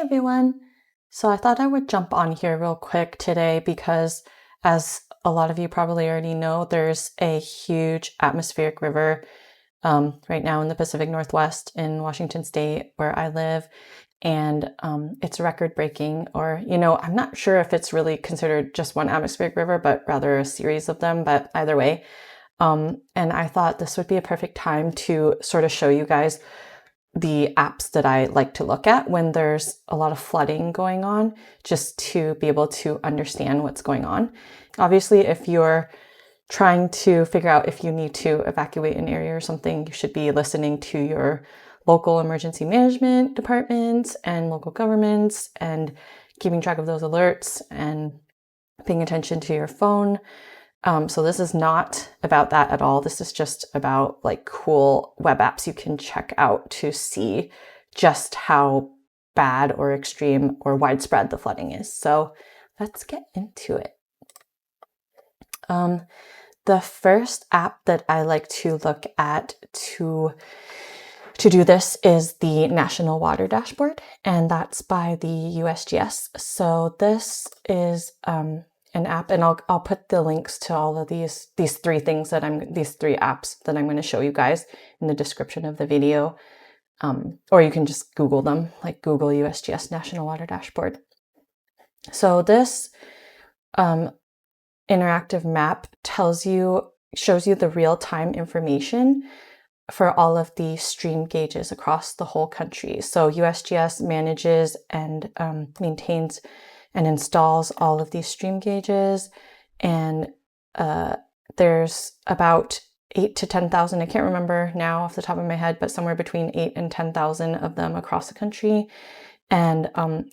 everyone! So I thought I would jump on here real quick today because, as a lot of you probably already know, there's a huge atmospheric river right now in the Pacific Northwest in Washington State where I live. And it's record-breaking, or, I'm not sure if it's really considered just one atmospheric river, but rather a series of them, but either way. And I thought this would be a perfect time to sort of show you guys the apps that I like to look at when there's a lot of flooding going on, just to be able to understand what's going on. Obviously, if you're trying to figure out if you need to evacuate an area or something, you should be listening to your local emergency management departments and local governments and keeping track of those alerts and paying attention to your phone. So this is not about that at all. This is just about like cool web apps you can check out to see just how bad or extreme or widespread the flooding is. So let's get into it. The first app that I like to look at to do this is the National Water Dashboard, and that's by the USGS. So this is an app, and I'll put the links to all of these three apps that I'm going to show you guys in the description of the video, or you can just Google them, like Google USGS National Water Dashboard. So this interactive map shows you the real-time information for all of the stream gauges across the whole country. So USGS manages and maintains and installs all of these stream gauges, and there's about 8,000 to 10,000, I can't remember now off the top of my head, but somewhere between 8,000 and 10,000 of them across the country. And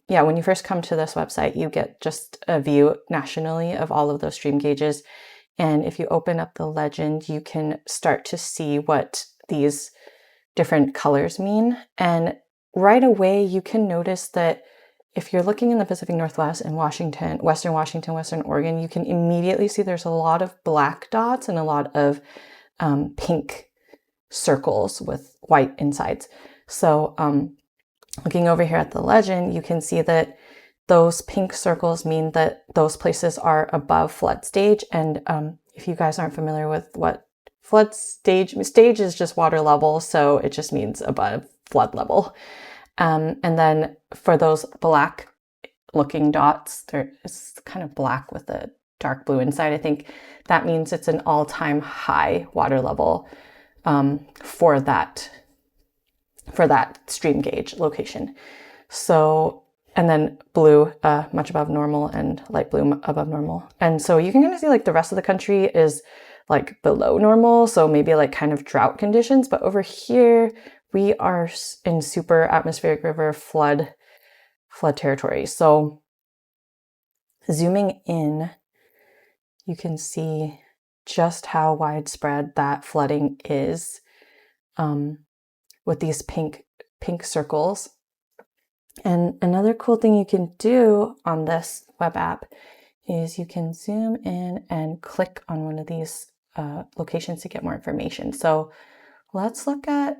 when you first come to this website, you get just a view nationally of all of those stream gauges. And if you open up the legend, you can start to see what these different colors mean. And right away, you can notice that if you're looking in the Pacific Northwest and Washington, Western Oregon, you can immediately see there's a lot of black dots and a lot of pink circles with white insides. So looking over here at the legend, you can see that those pink circles mean that those places are above flood stage. And if you guys aren't familiar with what flood stage is, just water level, so it just means above flood level. And then for those black looking dots, it's kind of black with a dark blue inside. I think that means it's an all-time high water level for that stream gauge location. So, and then blue, much above normal, and light blue above normal. And so you can kind of see like the rest of the country is like below normal. So maybe like kind of drought conditions, but over here we are in super atmospheric river flood territory. So zooming in, you can see just how widespread that flooding is with these pink circles. And another cool thing you can do on this web app is you can zoom in and click on one of these locations to get more information. So let's look at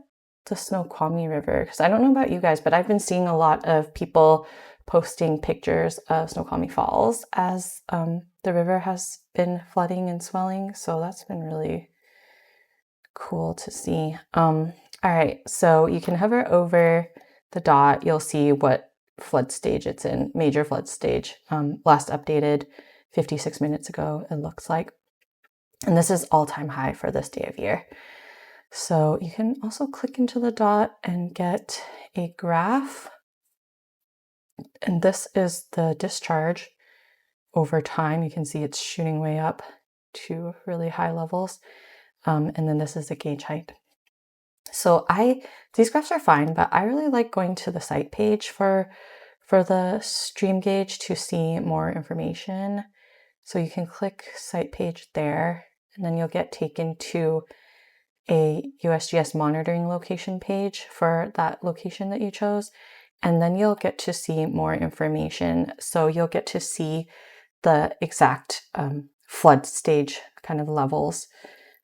the Snoqualmie River, because I don't know about you guys, but I've been seeing a lot of people posting pictures of Snoqualmie Falls as the river has been flooding and swelling. So that's been really cool to see. All right, so you can hover over the dot. You'll see what flood stage it's in, major flood stage, last updated 56 minutes ago, it looks like. And this is all-time high for this day of year. So you can also click into the dot and get a graph. And this is the discharge over time. You can see it's shooting way up to really high levels. And then this is the gauge height. So these graphs are fine, but I really like going to the site page for the stream gauge to see more information. So you can click site page there, and then you'll get taken to a USGS monitoring location page for that location that you chose. And then you'll get to see more information. So you'll get to see the exact flood stage kind of levels.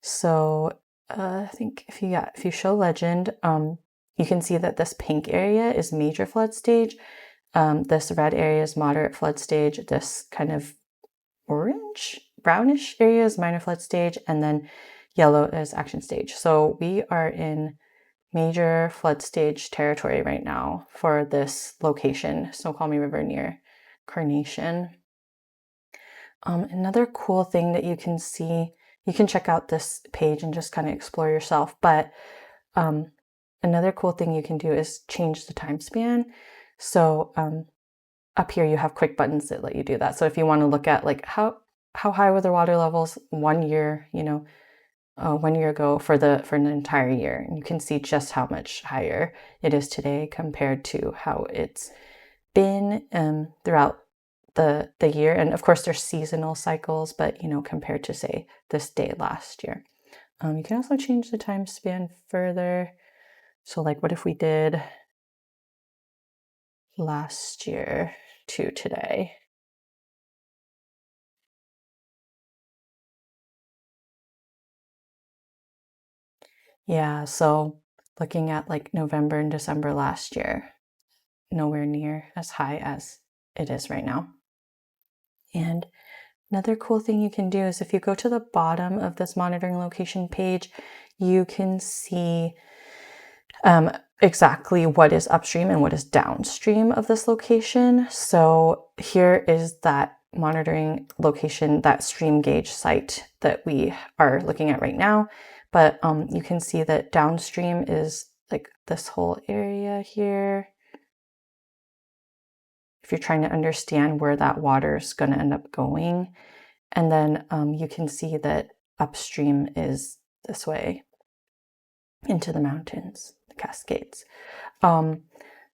So I think if you show legend, you can see that this pink area is major flood stage. This red area is moderate flood stage. This kind of orange, brownish area is minor flood stage, and then yellow is action stage. So we are in major flood stage territory right now for this location, Snoqualmie River near Carnation. Another cool thing that you can see, you can check out this page and just kind of explore yourself, but another cool thing you can do is change the time span. So up here you have quick buttons that let you do that. So if you want to look at like how high were the water levels 1 year, 1 year ago for an entire year, and you can see just how much higher it is today compared to how it's been throughout the year. And of course there's seasonal cycles, but compared to say this day last year. You can also change the time span further. So like what if we did last year to today? Yeah, so looking at like November and December last year, nowhere near as high as it is right now. And another cool thing you can do is if you go to the bottom of this monitoring location page, you can see exactly what is upstream and what is downstream of this location. So here is that monitoring location, that stream gauge site that we are looking at right now. But you can see that downstream is like this whole area here. If you're trying to understand where that water is going to end up going. And then you can see that upstream is this way into the mountains, the Cascades.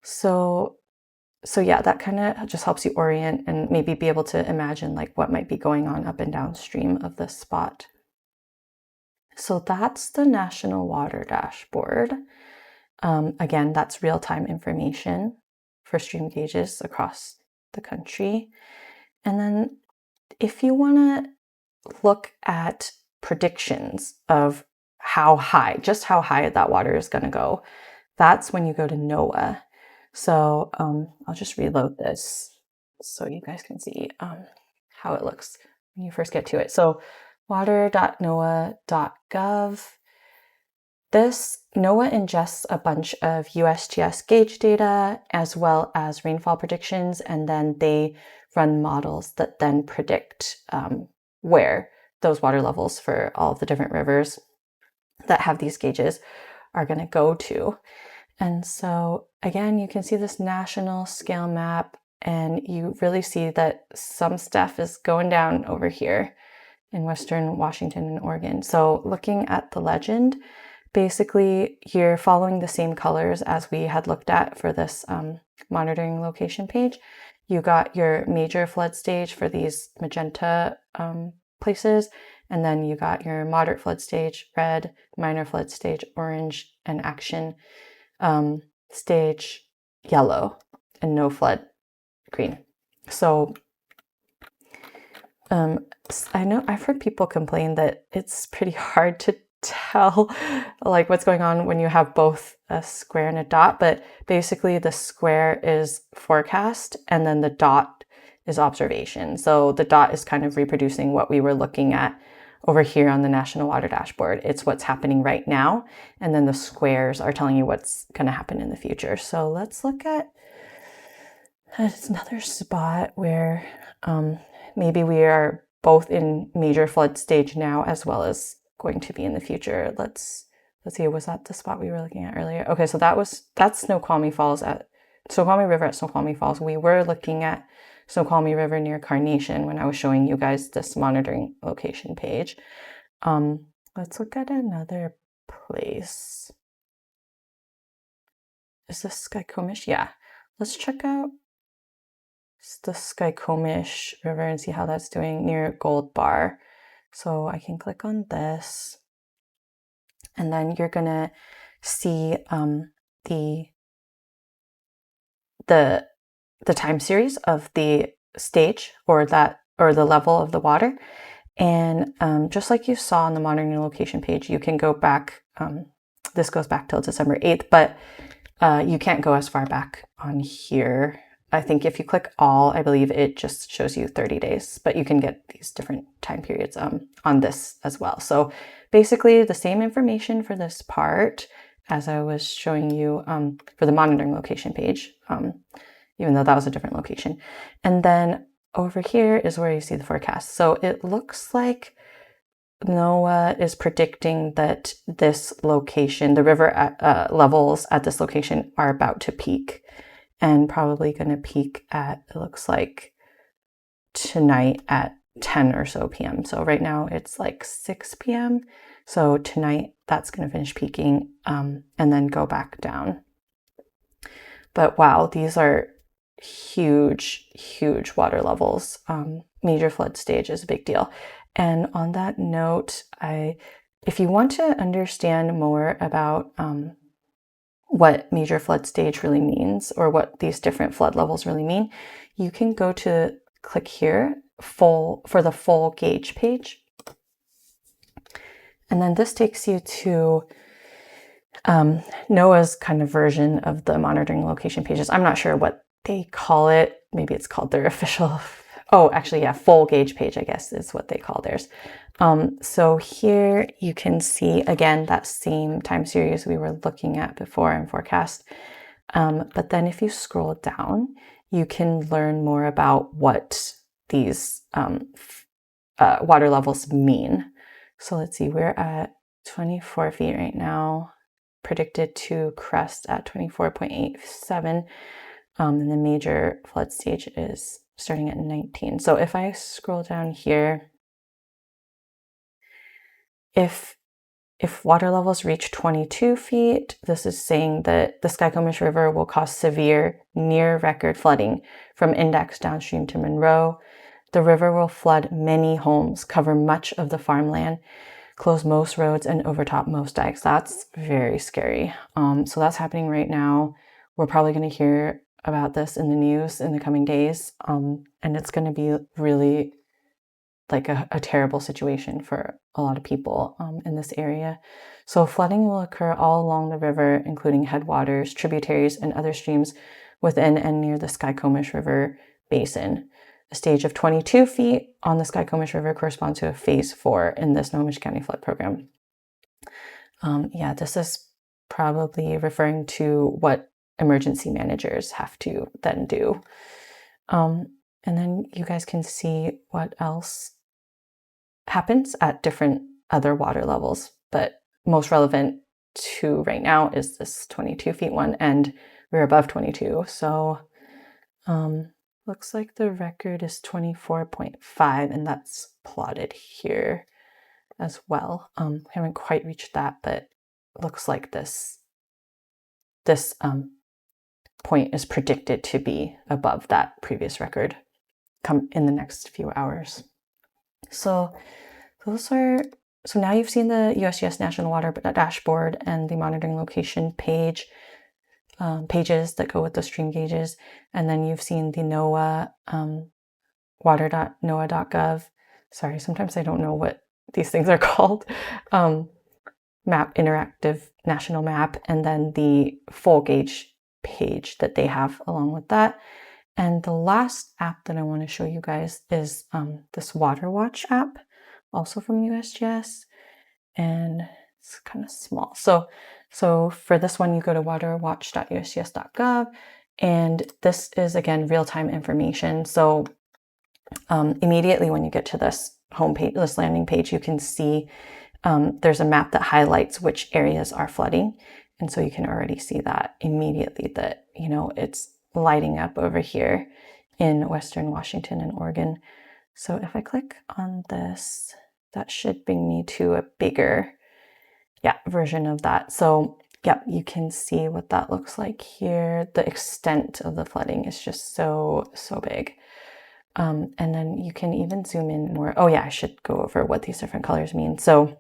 So yeah, that kind of just helps you orient and maybe be able to imagine like what might be going on up and downstream of this spot. So that's the National Water Dashboard. Again, that's real-time information for stream gauges across the country. And then if you want to look at predictions of just how high that water is going to go, that's when you go to NOAA. So I'll just reload this so you guys can see how it looks when you first get to it. So water.noaa.gov. This NOAA ingests a bunch of USGS gauge data as well as rainfall predictions, and then they run models that then predict where those water levels for all of the different rivers that have these gauges are going to go to. And so again, you can see this national scale map, and you really see that some stuff is going down over here in Western Washington and Oregon. So looking at the legend, basically you're following the same colors as we had looked at for this monitoring location page. You got your major flood stage for these magenta places, and then you got your moderate flood stage, red, minor flood stage, orange, and action stage, yellow, and no flood, green. So I know I've heard people complain that it's pretty hard to tell like what's going on when you have both a square and a dot, but basically the square is forecast and then the dot is observation. So the dot is kind of reproducing what we were looking at over here on the National Water Dashboard. It's what's happening right now, and then the squares are telling you what's going to happen in the future. So let's look at another spot where maybe we are both in major flood stage now as well as going to be in the future. Let's see, was that the spot we were looking at earlier? Okay, so that's Snoqualmie River at Snoqualmie Falls. We were looking at Snoqualmie River near Carnation when I was showing you guys this monitoring location page. Let's look at another place. Is this Skykomish? Yeah. Let's check out the Skykomish River and see how that's doing near Gold Bar. So I can click on this, and then you're gonna see the time series of the stage or the level of the water. And just like you saw on the monitoring location page, you can go back. This goes back till December 8th, but you can't go as far back on here I think if you click all, I believe it just shows you 30 days, but you can get these different time periods on this as well. So basically the same information for this part as I was showing you for the monitoring location page, even though that was a different location. And then over here is where you see the forecast. So it looks like NOAA is predicting that this location, the river levels at this location are about to peak, and probably going to peak at, it looks like, tonight at 10 or so p.m. So right now it's like 6 p.m. So tonight that's going to finish peaking and then go back down. But wow, these are huge, huge water levels. Major flood stage is a big deal. And on that note, if you want to understand more about what major flood stage really means, or what these different flood levels really mean, you can go to click here for the full gauge page. And then this takes you to NOAA's kind of version of the monitoring location pages. I'm not sure what they call it. Maybe it's called their official, oh, actually, yeah, full gauge page, I guess is what they call theirs. So here you can see, again, that same time series we were looking at before in forecast. But then if you scroll down, you can learn more about what these water levels mean. So let's see, we're at 24 feet right now, predicted to crest at 24.87. And the major flood stage is starting at 19. So if I scroll down here, if water levels reach 22 feet, this is saying that the Skycomish River will cause severe near record flooding from Index downstream to Monroe. The river will flood many homes, cover much of the farmland, close most roads, and overtop most dikes. That's very scary. So that's happening right now. We're probably going to hear about this in the news in the coming days. And it's going to be really like a terrible situation for a lot of people in this area. So flooding will occur all along the river, including headwaters, tributaries, and other streams within and near the Skycomish River basin. A stage of 22 feet on the Skycomish River corresponds to a phase 4 in the Snohomish County Flood Program. Yeah, this is probably referring to what emergency managers have to then do. And then you guys can see what else happens at different other water levels, but most relevant to right now is this 22 feet one, and we're above 22. So looks like the record is 24.5, and that's plotted here as well. We haven't quite reached that, but looks like this point is predicted to be above that previous record come in the next few hours. So now you've seen the USGS National Water Dashboard and the monitoring location pages that go with the stream gauges. And then you've seen the NOAA water.noaa.gov. Sorry, sometimes I don't know what these things are called. Map, interactive national map, and then the full gauge page that they have along with that. And the last app that I want to show you guys is this Water Watch app, also from USGS, and it's kind of small. So for this one, you go to waterwatch.usgs.gov, and this is, again, real-time information. So immediately when you get to this homepage, this landing page, you can see there's a map that highlights which areas are flooding. And so you can already see that immediately that, it's lighting up over here in Western Washington and Oregon. So if I click on this, that should bring me to a bigger, version of that. So you can see what that looks like here. The extent of the flooding is just so big. And then you can even zoom in more. Oh yeah, I should go over what these different colors mean. So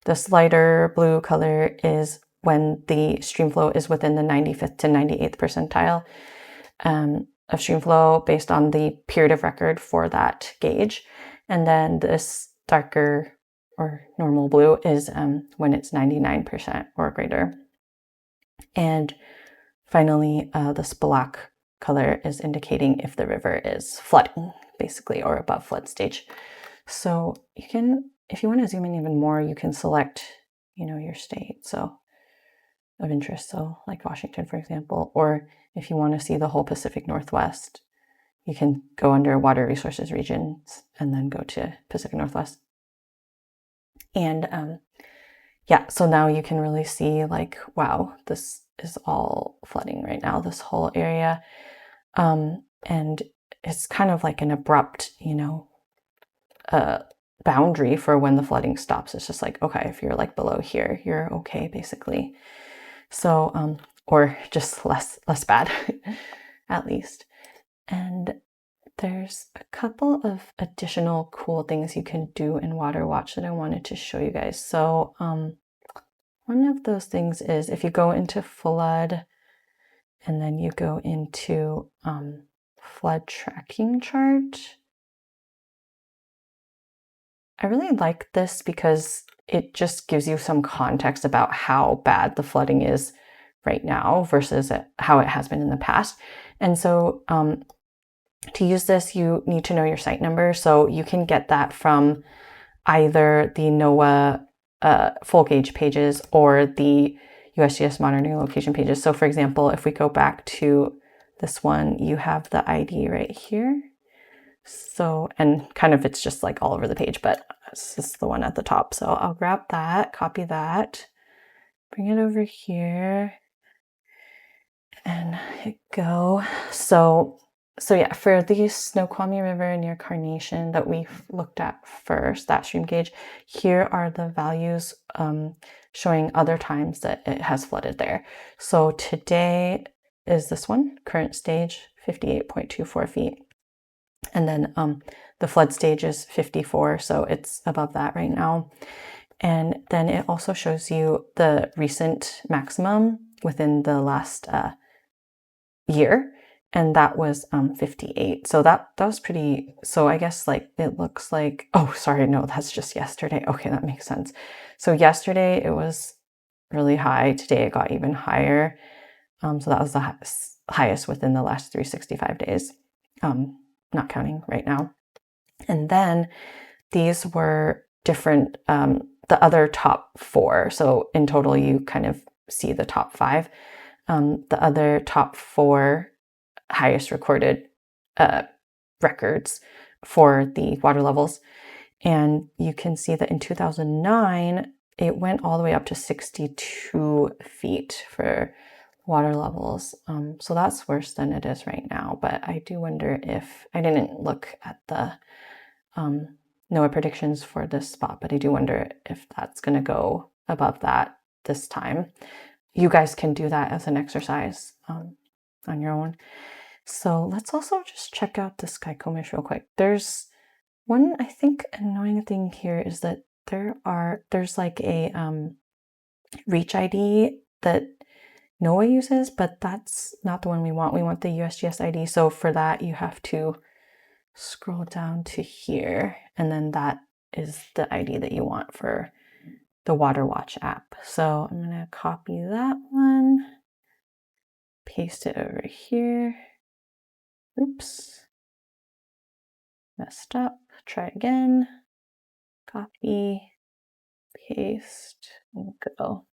this lighter blue color is when the stream flow is within the 95th to 98th percentile of stream flow based on the period of record for that gauge. And then this darker or normal blue is when it's 99% or greater. And finally, this black color is indicating if the river is flooding, basically, or above flood stage. So you can, if you want to zoom in even more, you can select, you know, your state so of interest, so like Washington, for example, or if you want to see the whole Pacific Northwest, you can go under water resources regions and then go to Pacific Northwest. And yeah, so now you can really see like, wow, this is all flooding right now, this whole area. And it's kind of like an abrupt, you know, boundary for when the flooding stops. It's just like, okay, if you're like below here, you're okay, basically. So, or just less bad, at least. And there's a couple of additional cool things you can do in Water Watch that I wanted to show you guys. So, one of those things is if you go into flood and then you go into flood tracking chart. I really like this because it just gives you some context about how bad the flooding is right now versus how it has been in the past. And so to use this, you need to know your site number. So you can get that from either the NOAA full gauge pages or the USGS monitoring location pages. So for example, if we go back to this one, you have the ID right here. So, and kind of it's just like all over the page, but this is the one at the top. So I'll grab that, copy that, bring it over here and hit go. So yeah, for the Snoqualmie River near Carnation that we looked at first, that stream gauge, here are the values showing other times that it has flooded there. So today is this one, current stage, 58.24 feet. And then the flood stage is 54, so it's above that right now. And then it also shows you the recent maximum within the last year, and that was 58. So that was pretty, so I guess like it looks like, oh, sorry, no, that's just yesterday. Okay, that makes sense. So yesterday it was really high. Today it got even higher. So that was the highest within the last 365 days. Not counting right now. And then these were different, the other top four. So in total, you kind of see the top five. The other top four highest recorded records for the water levels. And you can see that in 2009, it went all the way up to 62 feet for water levels. So that's worse than it is right now. But I do wonder if, I didn't look at the NOAA predictions for this spot, but I do wonder if that's going to go above that this time. You guys can do that as an exercise on your own. So let's also just check out the Skycomish real quick. There's one, I think, annoying thing here is that there's like a reach ID that NOAA uses, but that's not the one we want. We want the USGS ID. So for that, you have to scroll down to here, and then that is the ID that you want for the Water Watch app. So I'm gonna copy that one, paste it over here. Oops, messed up. Try again. Copy, paste, and go.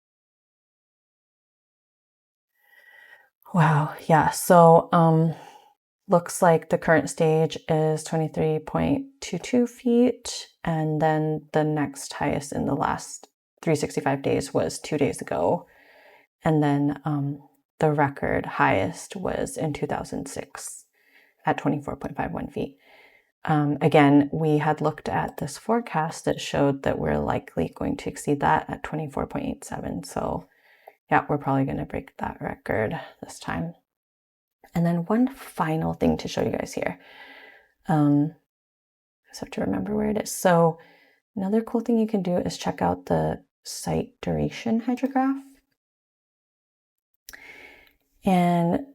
Wow, yeah, so looks like the current stage is 23.22 feet, and then the next highest in the last 365 days was 2 days ago. And then the record highest was in 2006 at 24.51 feet. Again, we had looked at this forecast that showed that we're likely going to exceed that at 24.87. So yeah, we're probably going to break that record this time. And then one final thing to show you guys here. I just have to remember where it is. So another cool thing you can do is check out the site duration hydrograph. And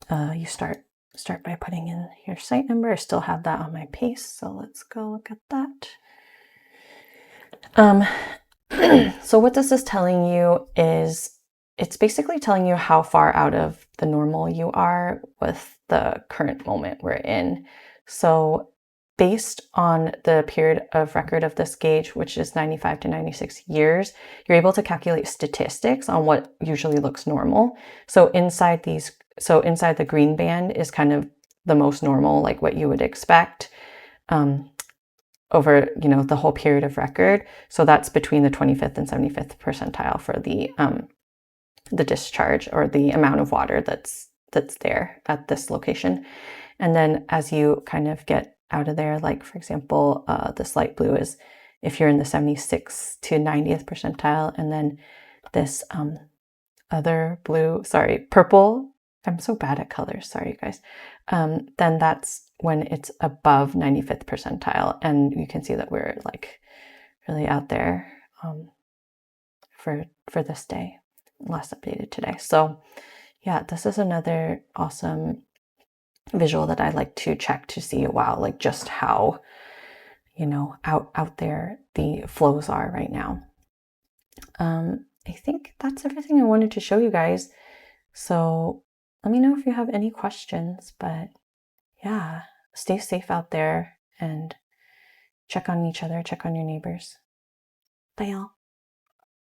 you start by putting in your site number. I still have that on my paste, so let's go look at that. So what this is telling you is it's basically telling you how far out of the normal you are with the current moment we're in. So based on the period of record of this gauge, which is 95 to 96 years, you're able to calculate statistics on what usually looks normal. So inside the green band is kind of the most normal, like what you would expect over, the whole period of record. So that's between the 25th and 75th percentile for the discharge, or the amount of water that's there at this location. And then as you kind of get out of there, like for example, this light blue is if you're in the 76th to 90th percentile, and then this other blue, purple, I'm so bad at colors, sorry guys, then that's when it's above 95th percentile, and you can see that we're like really out there for this day, last updated today. So yeah, this is another awesome visual that I like to check to see, wow, like just how, out there the flows are right now. I think that's everything I wanted to show you guys. So let me know if you have any questions, but yeah, stay safe out there and check on each other, check on your neighbors. Bye, y'all.